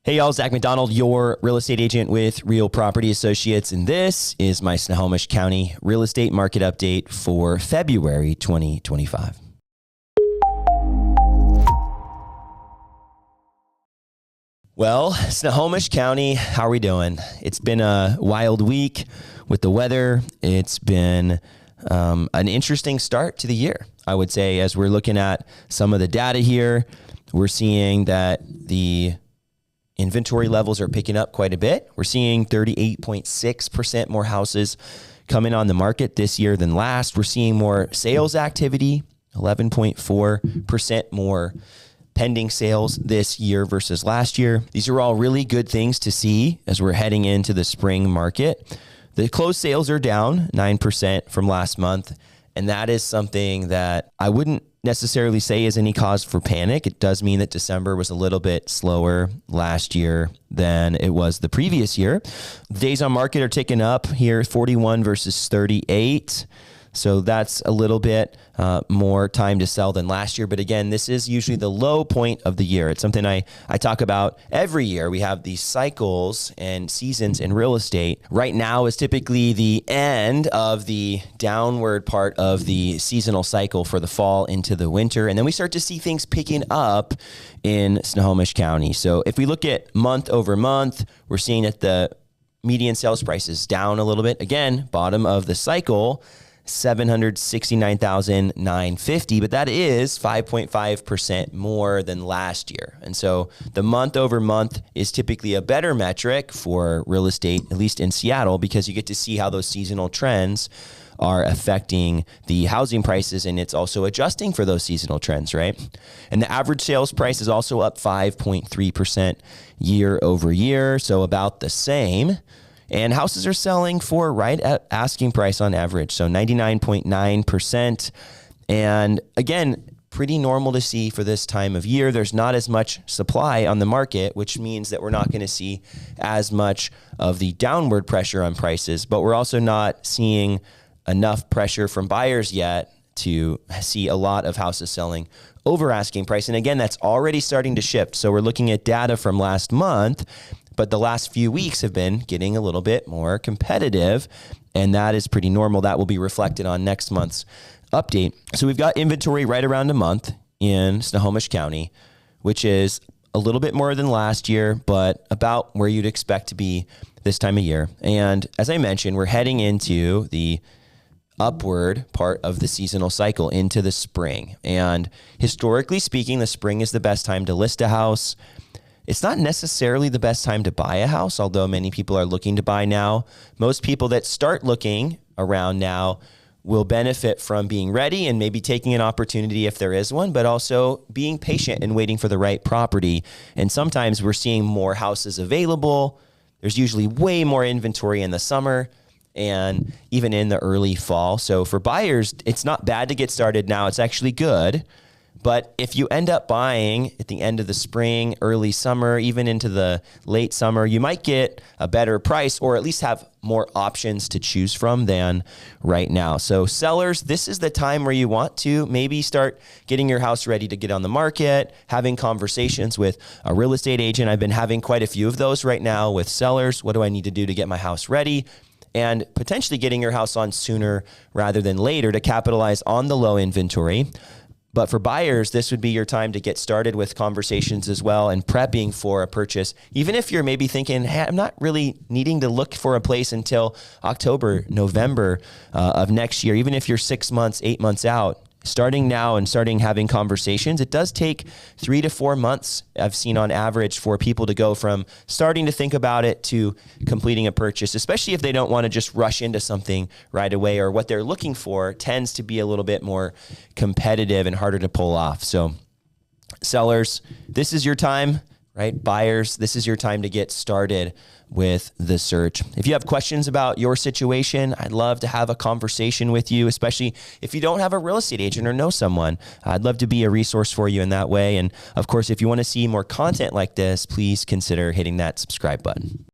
Hey y'all, Zach McDonald, your real estate agent with Real Property Associates, and this is my Snohomish County real estate market update for February 2025. Well, Snohomish County, how are we doing? It's been a wild week with the weather. It's been an interesting start to the year, I would say. As we're looking at some of the data here, we're seeing that the inventory levels are picking up quite a bit. We're seeing 38.6% more houses coming on the market this year than last. We're seeing more sales activity, 11.4% more pending sales this year versus last year. These are all really good things to see as we're heading into the spring market. The closed sales are down 9% from last month, and that is something that I wouldn't necessarily say is any cause for panic. It does mean that December was a little bit slower last year than it was the previous year. Days on market are ticking up here, 41 versus 38. So that's a little bit more time to sell than last year. But again, this is usually the low point of the year. It's something I talk about every year. We have these cycles and seasons in real estate. Right now is typically the end of the downward part of the seasonal cycle for the fall into the winter. And then we start to see things picking up in Snohomish County. So if we look at month over month, we're seeing that the median sales price is down a little bit. Again, bottom of the cycle, $769,950, but that is 5.5% more than last year. And so the month over month is typically a better metric for real estate, at least in Seattle, because you get to see how those seasonal trends are affecting the housing prices, and it's also adjusting for those seasonal trends, right? And the average sales price is also up 5.3% year over year, so about the same. And houses are selling for right at asking price on average, so 99.9%. And again, pretty normal to see for this time of year. There's not as much supply on the market, which means that we're not going to see as much of the downward pressure on prices, but we're also not seeing enough pressure from buyers yet to see a lot of houses selling over asking price. And again, that's already starting to shift. So we're looking at data from last month, but the last few weeks have been getting a little bit more competitive, and that is pretty normal. That will be reflected on next month's update. So we've got inventory right around a month in Snohomish County, which is a little bit more than last year, but about where you'd expect to be this time of year. And as I mentioned, we're heading into the upward part of the seasonal cycle into the spring. And historically speaking, the spring is the best time to list a house. It's not necessarily the best time to buy a house, although many people are looking to buy now. Most people that start looking around now will benefit from being ready and maybe taking an opportunity if there is one, but also being patient and waiting for the right property. And sometimes we're seeing more houses available. There's usually way more inventory in the summer and even in the early fall. So for buyers, it's not bad to get started now. It's actually good. But if you end up buying at the end of the spring, early summer, even into the late summer, you might get a better price or at least have more options to choose from than right now. So sellers, this is the time where you want to maybe start getting your house ready to get on the market, having conversations with a real estate agent. I've been having quite a few of those right now with sellers. What do I need to do to get my house ready? And potentially getting your house on sooner rather than later to capitalize on the low inventory. But for buyers, this would be your time to get started with conversations as well and prepping for a purchase. Even if you're maybe thinking, hey, I'm not really needing to look for a place until October, November of next year, even if you're 6 months, 8 months out, starting now and starting having conversations, it does take 3 to 4 months, I've seen on average, for people to go from starting to think about it to completing a purchase, especially if they don't want to just rush into something right away, or what they're looking for tends to be a little bit more competitive and harder to pull off. So sellers, this is your time, right? Buyers, this is your time to get started with the search. If you have questions about your situation, I'd love to have a conversation with you, especially if you don't have a real estate agent or know someone. I'd love to be a resource for you in that way. And of course, if you want to see more content like this, please consider hitting that subscribe button.